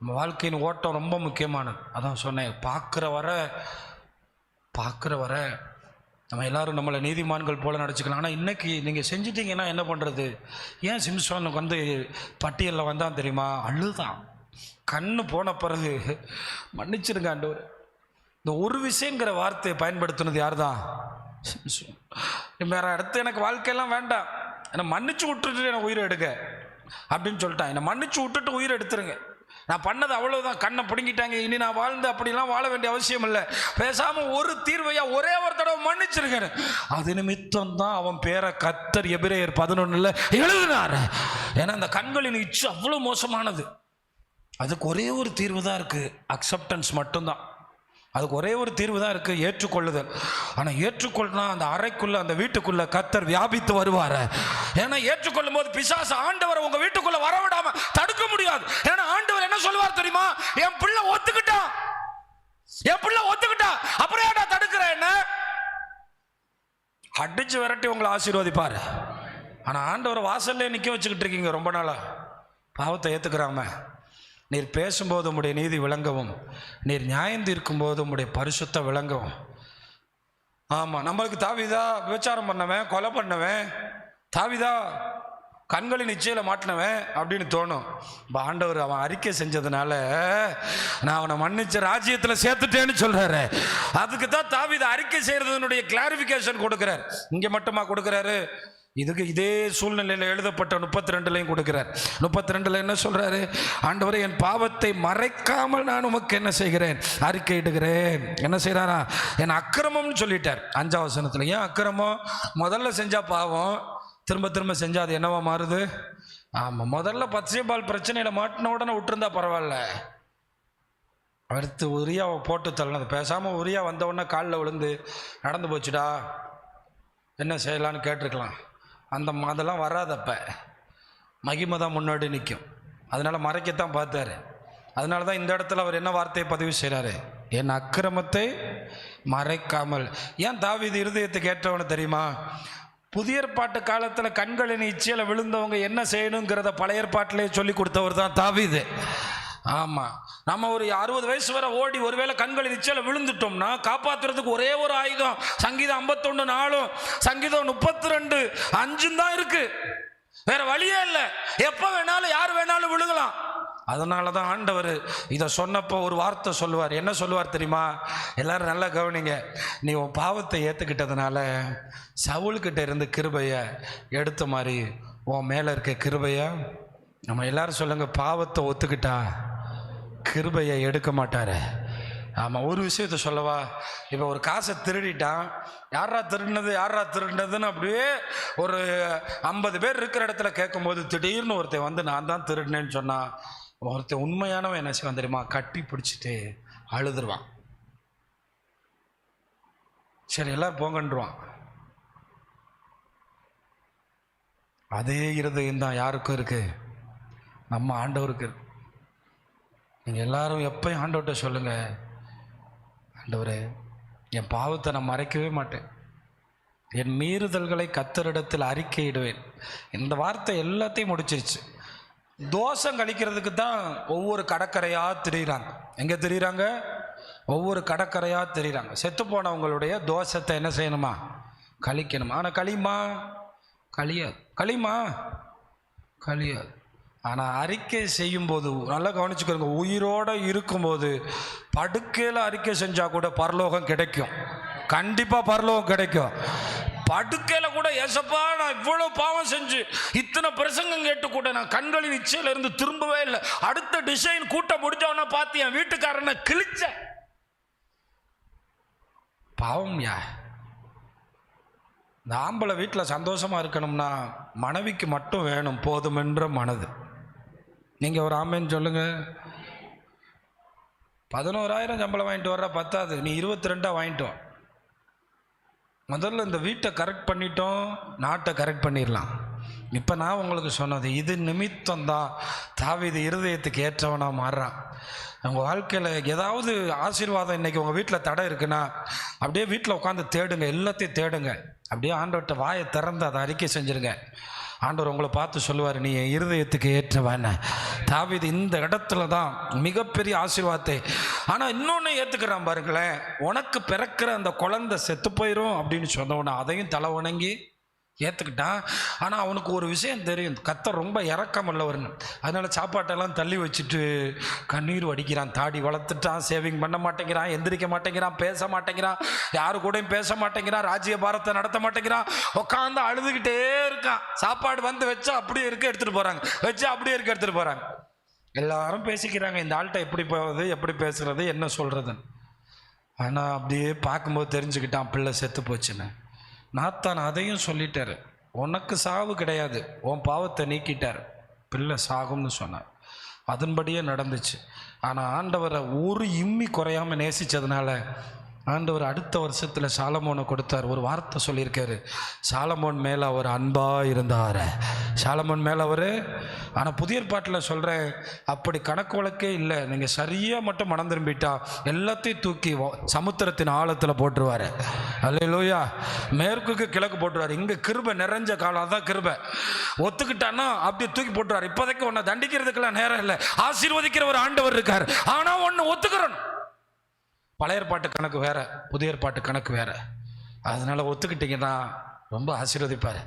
நம்ம வாழ்க்கையின் ஓட்டம் ரொம்ப முக்கியமானது. அதான் சொன்னேன், பார்க்குற வர நம்ம எல்லாரும் நம்மளை நீதிமான்கள் போல நடிச்சுக்கலாம். ஆனால் இன்றைக்கி நீங்கள் செஞ்சிட்டிங்கன்னா என்ன பண்ணுறது? ஏன் சிம்சோனுக்கு பட்டியலில் வந்தான் தெரியுமா? அழுதான். கண்ணு போன பிறகு மன்னிச்சிருங்க ஆண்டவர். இந்த ஒரு விஷயங்கிற வார்த்தையை பயன்படுத்தினது யார் தான்? சிம்சோன். வேற அடுத்து எனக்கு வாழ்க்கையெல்லாம் வேண்டாம், என்னை மன்னிச்சு விட்டுட்டு என்னை உயிரை எடுங்க அப்படின்னு சொல்லிட்டான். என்னை மன்னிச்சு விட்டுட்டு உயிரை எடுத்துருங்க, நான் பண்ணது அவ்வளவுதான், கண்ணை பிடுங்கிட்டாங்க, இனி நான் வாழ்ந்து அப்படிலாம் வாழ வேண்டிய அவசியம் இல்லை, பேசாம ஒரு தீர்வையா ஒரே ஒரு தடவை மன்னிச்சிருக்கேன். அது நிமித்தம் தான் அவன் பேரை கர்த்தர் எபிரேயர் 11 எழுதினார். ஏன்னா அந்த கண்களின் இச்சு அவ்வளவு மோசமானது. அதுக்கு ஒரே ஒரு தீர்வு தான் இருக்கு, அக்செப்டன்ஸ் மட்டும்தான். அதுக்கு ஒரே ஒரு தீர்வு தான் இருக்கு, ஏற்றுக்கொள்ளுதல். ஆனா ஏற்றுக்கொள்ளனா அந்த அறைக்குள்ள, அந்த வீட்டுக்குள்ள கர்த்தர் வியாபித்து வருவார். ஏன்னா ஏற்றுக்கொள்ளும் போது பிசாசு ஆண்டவர் உங்க வீட்டுக்குள்ள வரவிடாம தடுக்க முடியாது. ஏன்னா ஆண்டவர் என்ன சொல்லுவார் தெரியுமா? என் பிள்ளை ஒத்துக்கிட்டா, அப்புறம் ஏன்டா தடுக்கிற? என்ன அடிச்சு விரட்டி உங்களை ஆசீர்வதிப்பாரு. ஆனா ஆண்டவர் வாசல்ல நிக்க வச்சுக்கிட்டு இருக்கீங்க ரொம்ப நாளா, பாவத்தை ஏத்துக்கிறாம. நீர் பேசும்போது உம்முடைய நீதி விளங்கவும், நீர் நியாயம் தீர்க்கும் போது உம்முடைய பரிசுத்த விளங்கவும். ஆமாம், நம்மளுக்கு தாவீதா விபச்சாரம் பண்ணவன், கொலை பண்ணவன், தாவீதா கண்களின் நிச்சயில மாட்டினவன் அப்படின்னு தோணும். ஆண்டவர் அவன் அறிக்கை செஞ்சதுனால நான் அவனை மன்னிச்ச ராஜ்யத்தில் சேர்த்துட்டேன்னு சொல்றாரு. அதுக்கு தான் தாவீதா அறிக்கை செய்யறதுனுடைய கிளாரிபிகேஷன் கொடுக்கிறார். இங்கே மட்டுமா கொடுக்கிறாரு? இதுக்கு இதே சூழ்நிலையில் எழுதப்பட்ட 32 கொடுக்கிறார். 32 என்ன சொல்றாரு? ஆண்டவரே, என் பாவத்தை மறைக்காமல் நான் உமக்கு என்ன செய்கிறேன்? அறிக்கையிடுகிறேன். என்ன செய்யறாரா? என் அக்கிரமம்னு சொல்லிட்டார் 5ஆம் வசனத்தில். ஏன் அக்கிரமம்? முதல்ல செஞ்சா பாவம், திரும்ப செஞ்சா அது என்னவா மாறுது? ஆமாம், முதல்ல பத்சேபாள் பிரச்சனையில் மாட்டின உடனே விட்டுருந்தா பரவாயில்ல, அடுத்து உரியாவை போட்டு தள்ளனது. பேசாமல் உரியா வந்த உடனே காலில் விழுந்து நடந்து போச்சுடா என்ன செய்யலான்னு கேட்டிருக்கலாம். அதெல்லாம் வராதப்ப மகிமை தான் முன்னாடி நிற்கும். அதனால் மறைக்கத்தான் பார்த்தாரு. அதனால தான் இந்த இடத்துல அவர் என்ன வார்த்தையை பதிவு செய்கிறாரு? என் அக்கிரமத்தை மறைக்காமல். ஏன் தாவீது இருதயத்தை கேட்டவனு தெரியுமா? புதிய ஏற்பாட்டு காலத்தில் கண்களின் இச்சையில் விழுந்தவங்க என்ன செய்யணுங்கிறத பழைய ஏற்பாட்டிலே சொல்லி கொடுத்தவர் தான் தாவீது. ஆமாம், நம்ம ஒரு 60 வயசு வரை ஓடி ஒருவேளை கண்களின் இச்சையில் விழுந்துட்டோம்னா காப்பாற்றுறதுக்கு ஒரே ஒரு ஆயுதம் சங்கீதம் 51:4, சங்கீதம் 32:5 தான் இருக்கு. வேற வழியே இல்லை. எப்போ வேணாலும் யார் வேணாலும் விழுகலாம். அதனால தான் ஆண்டவர் இதை சொன்னப்போ ஒரு வார்த்தை சொல்லுவார். என்ன சொல்லுவார் தெரியுமா? எல்லாரும் நல்லா கவனிங்க. நீ உன் பாவத்தை ஏற்றுக்கிட்டதுனால சவுல்கிட்ட இருந்து கிருபையை எடுத்த மாதிரி உன் மேலே இருக்க கிருபையை, நம்ம எல்லாரும் சொல்லுங்க, பாவத்தை ஒத்துக்கிட்டா கிருபையை எடுக்க மாட்டாரு. ஆமாம், ஒரு விஷயத்த சொல்லவா? இப்போ ஒரு காசை திருடிட்டான், யாரா திருடினதுன்னு அப்படியே ஒரு 50 பேர் இருக்கிற இடத்துல கேட்கும்போது திடீர்னு ஒருத்தன் நான் தான் திருடினேன்னு சொன்னான். ஒருத்தன் உண்மையானவன் என்ன செய்வான் தெரியுமா? கட்டி பிடிச்சிட்டு அழுதுருவான். சரி எல்லாரும் போங்கன்றுவான். அதே இருதயம் தான் யாருக்கும் இருக்கு? நம்ம ஆண்டவருக்கு இருக்கு. நீங்கள் எல்லாரும் எப்பயும் ஆண்டவர்கிட்ட சொல்லுங்க, ஆண்டவரே, என் பாவத்தை நான் மறைக்கவே மாட்டேன், என் மீறுதல்களை கர்த்தரிடத்தில் அறிக்கையிடுவேன். இந்த வார்த்தை எல்லாத்தையும் முடிச்சிருச்சு. தோஷம் கழிக்கிறதுக்கு தான் ஒவ்வொரு கடற்கரையாக திரிகிறாங்க. எங்கே திரிகிறாங்க? ஒவ்வொரு கடற்கரையாக திரிகிறாங்க. செத்து போனவங்களுடைய தோஷத்தை என்ன செய்யணுமா? கழிக்கணுமா? ஆனால் கழியாது. ஆனால் அறிக்கை செய்யும்போது நல்லா கவனிச்சுக்கோங்க, உயிரோடு இருக்கும்போது படுக்கையில் அறிக்கை செஞ்சால் கூட பரலோகம் கிடைக்கும். கண்டிப்பாக பரலோகம் கிடைக்கும். படுக்கையில் கூட, ஏசப்பா நான் இவ்வளோ பாவம் செஞ்சு இத்தனை பிரசங்கம் கேட்டு கூட நான் கண்களின் இச்சையில இருந்து திரும்பவே இல்லை, அடுத்த டிசைன் கூட்ட முடிஞ்சவன பார்த்து என் வீட்டுக்காரனை கிழிச்ச பாவம். இந்த ஆம்பளை வீட்டில் சந்தோஷமாக இருக்கணும்னா மனைவிக்கு மட்டும் வேணும் போதுமென்ற மனது. நீங்கள் ஒரு ஆம்பளைன்னு சொல்லுங்க. 11,000 சம்பளம் வாங்கிட்டு வர்ற பத்தாது, நீ 22 வாங்கிட்டு வா. முதல்ல இந்த வீட்டை கரெக்ட் பண்ணிட்டோம், நாட்டை கரெக்ட் பண்ணிடலாம். இப்போ நான் உங்களுக்கு சொன்னது இது நிமித்தம் தான் தாவீது இருதயத்துக்கு ஏற்றவனாக மாறுறான். உங்கள் வாழ்க்கையில் ஏதாவது ஆசீர்வாதம் இன்றைக்கி உங்கள் வீட்டில் தடை இருக்குன்னா அப்படியே வீட்டில் உட்காந்து தேடுங்க, எல்லாத்தையும் தேடுங்க. அப்படியே ஆண்டவர்கிட்ட வாயை திறந்து அதை அறிக்கை செஞ்சுருங்க. ஆண்டவர் உங்களை பார்த்து சொல்லுவார், நீ என் இருதயத்துக்கு ஏற்றவன். தாவீது இந்த இடத்துல தான் மிகப்பெரிய ஆசீர்வாதத்தை. ஆனால் இன்னொன்று ஏற்றுக்கிறான் பாருங்களேன், உனக்கு பிறக்கிற அந்த குழந்தை செத்து போயிடும் அப்படின்னு சொன்னவன அதையும் தலை வணங்கி ஏற்றுக்கிட்டான். ஆனால் அவனுக்கு ஒரு விஷயம் தெரியும், கர்த்தர் ரொம்ப இரக்கமுள்ளவர்னு. அதனால் சாப்பாட்டெல்லாம் தள்ளி வச்சுட்டு கண்ணீர் வடிக்கிறான். தாடி வளர்த்துட்டான், சேவிங் பண்ண மாட்டேங்கிறான், எந்திரிக்க மாட்டேங்கிறான், பேச மாட்டேங்கிறான், யாரு கூடயும் பேச மாட்டேங்கிறான், ராஜ்ய பாரத்தை நடத்த மாட்டேங்கிறான், உட்காந்து அழுதுகிட்டே இருக்கான். சாப்பாடு வந்து வச்சா அப்படியே இருக்க எடுத்துகிட்டு போகிறாங்க, வச்சா அப்படியே இருக்க எடுத்துகிட்டு போகிறாங்க. எல்லாரும் பேசிக்கிறாங்க, இந்த ஆள்கிட்ட எப்படி போகுது, எப்படி பேசுறது, என்ன சொல்கிறதுன்னு. ஆனால் அப்படியே பார்க்கும்போது தெரிஞ்சுக்கிட்டான் பிள்ளை செத்து போச்சுன்னு. நாத்தான் அதையும் சொல்லிட்டாரு, உனக்கு சாவு கிடையாது, உன் பாவத்தை நீக்கிட்டார், பிள்ளை சாகும்னு சொன்னார். அதன்படியே நடந்துச்சு. ஆனால் ஆண்டவரை ஒரு இம்மி குறையாமல் நேசித்ததுனால ஆண்டவர் அடுத்த வருஷத்தில் சாலமோனை கொடுத்தார். ஒரு வார்த்தை சொல்லியிருக்காரு, சாலமோன் மேலே அவர் அன்பாக இருந்தார். சாலமோன் மேலே அவர். ஆனால் புதிய பாட்டில் சொல்கிறேன், அப்படி கணக்கு வழக்கே இல்லை. நீங்கள் சரியாக மட்டும் மனம் திரும்பிட்டா எல்லாத்தையும் தூக்கி சமுத்திரத்தின் ஆழத்தில் போட்டுருவார். அல்லேலூயா. மேற்குக்கு கிழக்கு போட்டுருவார். இங்கே கிருபை நிறைஞ்ச காலம், அதான் கிருபை. ஒத்துக்கிட்டான்னா அப்படியே தூக்கி போட்டுருவார். இப்போதைக்கு உன்னை தண்டிக்கிறதுக்கெல்லாம் நேரம் இல்லை, ஆசீர்வதிக்கிற ஒரு ஆண்டவர் இருக்கார். ஆனால் ஒன்று ஒத்துக்கிறணும், பழைய ஏற்பாட்டு கணக்கு வேற, புதிய ஏற்பாட்டு கணக்கு வேற. அதனால ஒத்துக்கிட்டீங்கன்னா ரொம்ப ஆசீர்வதிப்பார்.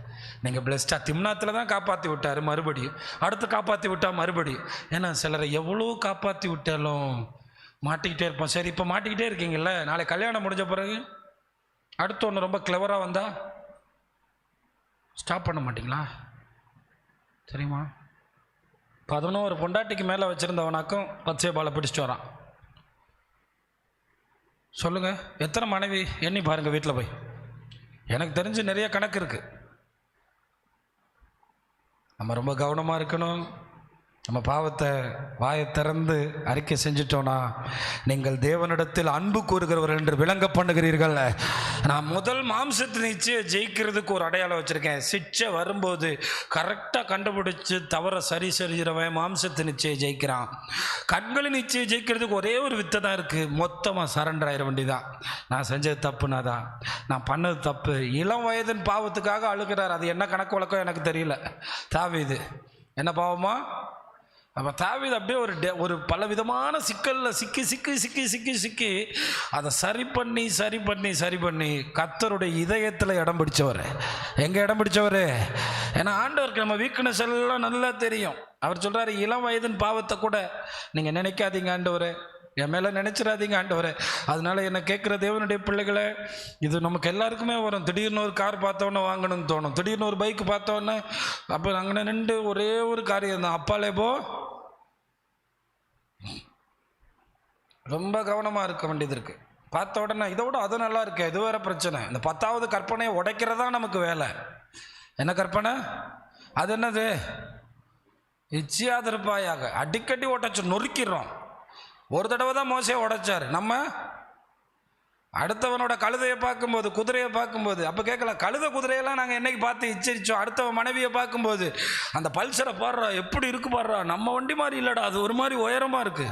நீங்கள் பிளஸ்டா திம்னாத்தில் தான் காப்பாற்றி விட்டார், மறுபடியும் அடுத்து காப்பாற்றி விட்டால் மறுபடியும். ஏன்னா சிலரை எவ்வளோ காப்பாற்றி விட்டாலும் மாட்டிக்கிட்டே இருப்போம். சரி, இப்போ மாட்டிக்கிட்டே இருக்கீங்கல்ல, நாளை கல்யாணம் முடிஞ்ச பிறகு அடுத்து ஒன்று ரொம்ப கிளவராக வந்தால் ஸ்டாப் பண்ண மாட்டிங்களா? தெரியுமா? 11 பொண்டாட்டிக்கு மேலே வச்சுருந்தவனாக்கும் பச்சை பாலை பிடிச்சிட்டு வரான். சொல்லுங்கள், எத்தனை மனைவி எண்ணி பாருங்கள் வீட்டில் போய். எனக்கு தெரிஞ்சு நிறைய கணக்கு இருக்குது. நம்ம ரொம்ப கவனமாக இருக்கணும். நம்ம பாவத்தை வாயை திறந்து அறிக்கை செஞ்சிட்டோன்னா, நீங்கள் தேவனிடத்தில் அன்பு கூறுகிறவர்கள் என்று விளங்க பண்ணுகிறீர்கள். நான் முதல் மாம்சத்தின் நிச்சய ஜெயிக்கிறதுக்கு ஒரு அடையாளம் வச்சுருக்கேன். சிச்சை வரும்போது கரெக்டாக கண்டுபிடிச்சி தவற சரி செய்கிறவன் மாம்சத்தின் நிச்சயம் ஜெயிக்கிறான். கண்களின் நிச்சயம் ஜெயிக்கிறதுக்கு ஒரே ஒரு வித்தை தான் இருக்குது, மொத்தமாக சரண்டர் ஆயிட வேண்டியதான். நான் செஞ்சது தப்புனா தான், நான் பண்ணது தப்பு. இளம் வயதின் பாவத்துக்காக அழுகிறார். அது என்ன கணக்கு வழக்கம் எனக்கு தெரியல. தாவீது என்ன பாவமா? அப்போ தாவீது அப்படியே ஒரு பல விதமான சிக்கலில் சிக்கி அதை சரி பண்ணி கர்த்தருடைய இதயத்தில் இடம் பிடிச்சவர். எங்கே இடம் பிடிச்சவர்? ஏன்னா ஆண்டவருக்கு நம்ம வீக்னஸ் எல்லாம் நல்லா தெரியும். அவர் சொல்கிறாரு, இளம் வயதின் பாவத்தை கூட நீங்கள் நினைக்காதீங்க ஆண்டவரே, என் மேலே நினச்சிடாதீங்க ஆண்டவரே. அதனால என்னை கேட்குற தேவனுடைய பிள்ளைகளை, இது நமக்கு எல்லாருக்குமே வரும். திடீர்னு ஒரு கார் பார்த்தோன்னே வாங்கணும்னு தோணும், திடீர்னு ஒரு பைக் பார்த்தோன்னே. அப்போ அங்கே நின்று ஒரே ஒரு காரியம் தான், அப்பாலே போ. ரொம்ப கவனமாக இருக்க வேண்டியது இருக்குது. பார்த்த உடனே இதை விட அது நல்லா இருக்கு, இது வேறு பிரச்சனை. இந்த 10வது கற்பனையை உடைக்கிறதா நமக்கு வேலை. என்ன கற்பனை அது? என்னது? இச்சியாதிருப்பாயாக அடிக்கடி உடைச்சு நொறுக்கிறோம். ஒரு தடவை தான் மோசே உடைச்சார். நம்ம அடுத்தவனோட கழுதையை பார்க்கும்போது, குதிரையை பார்க்கும்போது, அப்போ கேட்கலாம், கழுதை குதிரையெல்லாம் நாங்கள் என்னைக்கு பார்த்து இச்சரிச்சோம். அடுத்தவன் மனைவியை பார்க்கும்போது அந்த பல்சரை பாடுறா, எப்படி இருக்கு பாடுறா, நம்ம வண்டி மாதிரி இல்லைடா, அது ஒரு மாதிரி உயரமாக இருக்கு.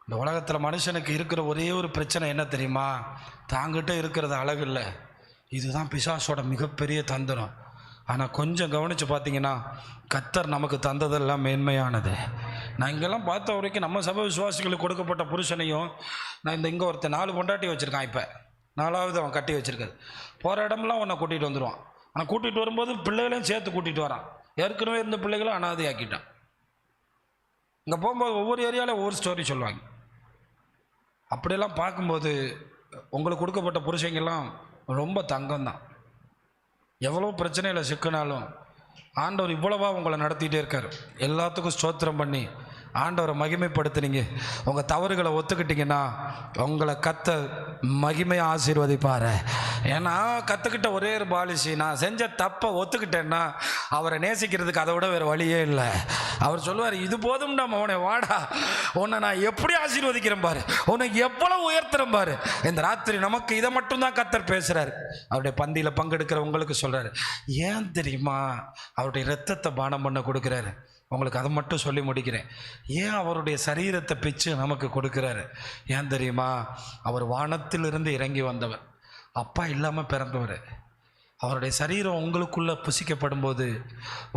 இந்த உலகத்தில் மனுஷனுக்கு இருக்கிற ஒரே ஒரு பிரச்சனை என்ன தெரியுமா? தாங்கிட்ட இருக்கிறது அழகு இல்லை. இதுதான் பிசாசோட மிகப்பெரிய தந்திரம். ஆனால் கொஞ்சம் கவனித்து பார்த்தீங்கன்னா, கர்த்தர் நமக்கு தந்ததெல்லாம் மேன்மையானது. நான் இங்கெல்லாம் பார்த்த வரைக்கும் நம்ம சபை விசுவாசிகளுக்கு கொடுக்கப்பட்ட புருஷனையும், நான் இங்கே ஒருத்தர் 4 பொண்டாட்டி வச்சுருக்கான். இப்போ 4வது அவன் கட்டி வச்சுருக்காது. போகிற இடம்லாம் உன்னை கூட்டிகிட்டு வந்துடுவான். ஆனால் கூட்டிகிட்டு வரும்போது பிள்ளைகளையும் சேர்த்து கூட்டிகிட்டு வரான். ஏற்கனவே இருந்த பிள்ளைகளும் அனாதையாக்கிட்டான். இங்கே போகும்போது ஒவ்வொரு ஏரியாவில் ஒவ்வொரு ஸ்டோரி சொல்லுவாங்க. அப்படியெல்லாம் பார்க்கும்போது உங்களுக்கு கொடுக்கப்பட்ட புருஷங்கெல்லாம் ரொம்ப தங்கம்தான். எவ்வளோ பிரச்சனையில் சிக்கினாலும் ஆண்டவர் இவ்வளவா உங்களை நடத்திகிட்டே இருக்கார். எல்லாத்துக்கும் ஸ்தோத்திரம் பண்ணி ஆண்டவரை மகிமைப்படுத்துனீங்க. உங்கள் தவறுகளை ஒத்துக்கிட்டீங்கன்னா உங்களை கர்த்தர் மகிமையை ஆசீர்வதிப்பார். ஏன்னா கற்றுக்கிட்ட ஒரே ஒரு பாலிசி, நான் செஞ்ச தப்பை ஒத்துக்கிட்டேன்னா அவரை நேசிக்கிறதுக்கு அதை விட வேறு வழியே இல்லை. அவர் சொல்லுவார், இது போதும்டா மகனே, வாடா, உன்னை நான் எப்படி ஆசீர்வதிக்கிறேன் பாரு, உன்னை எவ்வளவு உயர்த்துறேன் பாரு. இந்த ராத்திரி நமக்கு இதை மட்டும்தான் கர்த்தர் பேசுகிறார். அவருடைய பந்தியில் பங்கெடுக்கிற உங்களுக்கு சொல்கிறார். ஏன் தெரியுமா? அவருடைய இரத்தத்தை பானம் பண்ண கொடுக்குறாரு. உங்களுக்கு அதை மட்டும் சொல்லி முடிக்கிறேன். ஏன் அவருடைய சரீரத்தை பிச்சு நமக்கு கொடுக்குறாரு? ஏன் தெரியுமா? அவர் வானத்திலிருந்து இறங்கி வந்தவர், அப்பா இல்லாமல் பிறந்தவர். அவருடைய சரீரம் உங்களுக்குள்ளே புசிக்கப்படும் போது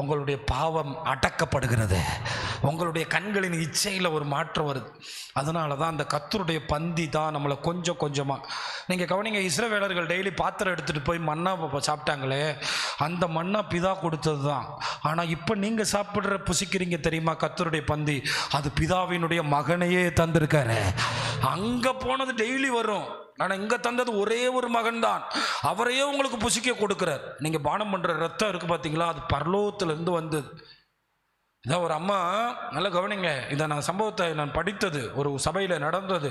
உங்களுடைய பாவம் அடக்கப்படுகிறது. உங்களுடைய கண்களின் இச்சையில் ஒரு மாற்றம் வருது. அதனால தான் அந்த கர்த்தருடைய பந்தி தான் நம்மளை கொஞ்சம் கொஞ்சமாக, நீங்கள் கவனிங்க, இஸ்ரவேலர்கள் டெய்லி பாத்திரம் எடுத்துகிட்டு போய் மன்னா சாப்பிட்டாங்களே, அந்த மன்னா பிதா கொடுத்தது தான். ஆனால் இப்போ நீங்கள் சாப்பிட்ற புசிக்கிறீங்க தெரியுமா கர்த்தருடைய பந்தி, அது பிதாவினுடைய மகனையே தந்திருக்காரு. அங்கே போனது டெய்லி வரும், ஆனால் இங்கே தந்தது ஒரே ஒரு மகன் தான். அவரையே உங்களுக்கு புசிக்க கொடுக்குறார். நீங்கள் பானம் பண்ணுற ரத்தம் இருக்குது பார்த்தீங்களா, அது பரலோகத்திலேருந்து வந்தது. இதான் ஒரு அம்மா, நல்லா கவனிங்க, இதை சம்பவத்தை நான் படித்தது, ஒரு சபையில் நடந்தது.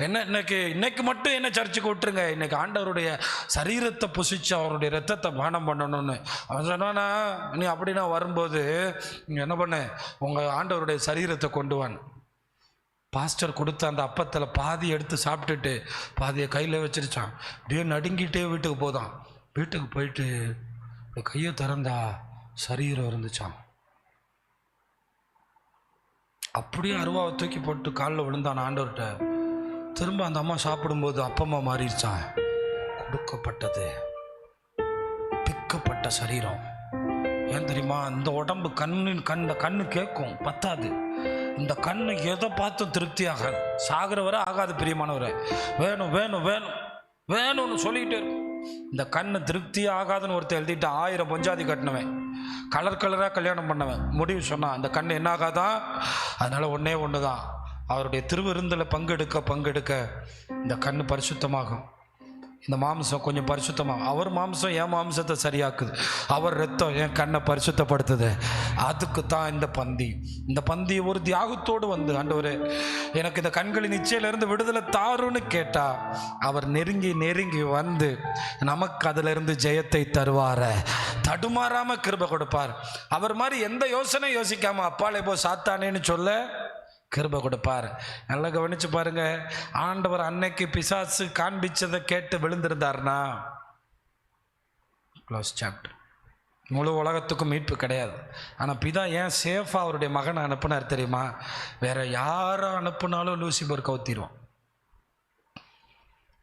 இன்னைக்கு மட்டும் என்ன சர்ச்சுக்கு விட்டுருங்க, இன்னைக்கு ஆண்டவருடைய சரீரத்தை புசிச்சு அவருடைய ரத்தத்தை பானம் பண்ணணும்னு அவன் சொன்னானா, நீ அப்படின்னா வரும்போது நீங்கள் என்ன பண்ண, உங்கள் ஆண்டவருடைய சரீரத்தை கொண்டு வான். பாஸ்டர் கொடுத்த அந்த அப்பத்தில் பாதி எடுத்து சாப்பிட்டுட்டு பாதியை கையில் வச்சிருச்சான். அப்படியே நடுங்கிட்டே வீட்டுக்கு போதான். வீட்டுக்கு போயிட்டு கையை திறந்தா சரீரம் இருந்துச்சான். அப்படியே அருவாவை தூக்கி போட்டு காலில் விழுந்தான் ஆண்டவர்கிட்ட. திரும்ப அந்த அம்மா சாப்பிடும்போது அப்பம்மா மாறிடுச்சான். கொடுக்கப்பட்டது பிக்கப்பட்ட சரீரம். ஏன் தெரியுமா, இந்த உடம்பு கண்ணு கேட்கும், பத்தாது. இந்த கண்ணு எதை பார்த்தும் திருப்தி ஆகாது, சாகிற வரை ஆகாது. பிரியமானவரை, வேணும் வேணும் வேணும் வேணும்னு சொல்லிக்கிட்டே இருக்கும். இந்த கண்ணு திருப்தி ஆகாதுன்னு ஒருத்தர் எழுதிட்டு 1000 பஞ்சாதி கட்டினவன், கலர் கலராக கல்யாணம் பண்ணவன், முடிவு சொன்னான் அந்த கண்ணு என்ன ஆகாதான். அதனால ஒன்றே ஒன்று தான், அவருடைய திருவிருந்தில் பங்கெடுக்க இந்த கண்ணு பரிசுத்தமாகும். இந்த மாம்சம் கொஞ்சம் பரிசுத்தமாகும். அவர் மாம்சம் என் மாம்சத்தை சரியாக்குது, அவர் ரத்தம் என் கண்ணை பரிசுத்தப்படுத்துது. அதுக்கு தான் இந்த பந்தி. இந்த பந்தி ஒரு தியாகத்தோடு வந்து, ஆண்டவரே எனக்கு இந்த கண்களின் இச்சையிலிருந்து விடுதலை தாருன்னு கேட்டா அவர் நெருங்கி வந்து நமக்கு அதிலிருந்து ஜெயத்தை தருவார, தடுமாறாம கிருபை கொடுப்பார். அவர் மாதிரி எந்த யோசனை யோசிக்காம அப்பாலே போ சாத்தானேன்னு சொல்ல கிருபை கொடுப்பார். நல்லா கவனிச்சு பாருங்க, ஆண்டவர் அன்னைக்கு பிசாசு காண்பிச்சதை கேட்டு விழுந்திருந்தார்னா க்ளோஸ் சாப்டர். முழு உலகத்துக்கும் மீட்பு கிடையாது. ஆனால் பிதா ஏன் சேஃபாக அவருடைய மகனை அனுப்புனார் தெரியுமா? வேற யாரை அனுப்புனாலும் லூசிபர் கவுத்திடுவான்.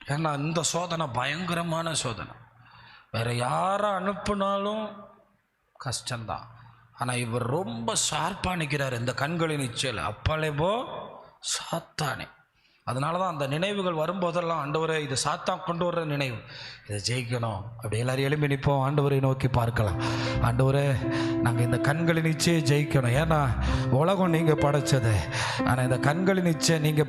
ஏன்னா இந்த சோதனை பயங்கரமான சோதனை. வேற யாரை அனுப்புனாலும் கஷ்டம்தான். ஆனால் இவர் ரொம்ப ஷார்ப்பாக நிற்கிறார் இந்த கண்களின் இச்சையில். அப்பாலே போ சாத்தானே. அதனால தான் அந்த நினைவுகள் வரும்போதெல்லாம், ஆண்டவரே இது சாத்தான் கொண்டு வர்ற நினைவு, இதை ஜெயிக்கணும். அப்படி எல்லாரும் எழும்பி நிற்போம், ஆண்டவரை நோக்கி பார்க்கலாம். ஆண்டவரே நாங்கள் இந்த கண்களின் இச்சையை ஜெயிக்கணும். ஏன்னா உலகம் நீங்கள் படைச்சது, ஆனால் இந்த கண்களின் இச்சை நீங்கள்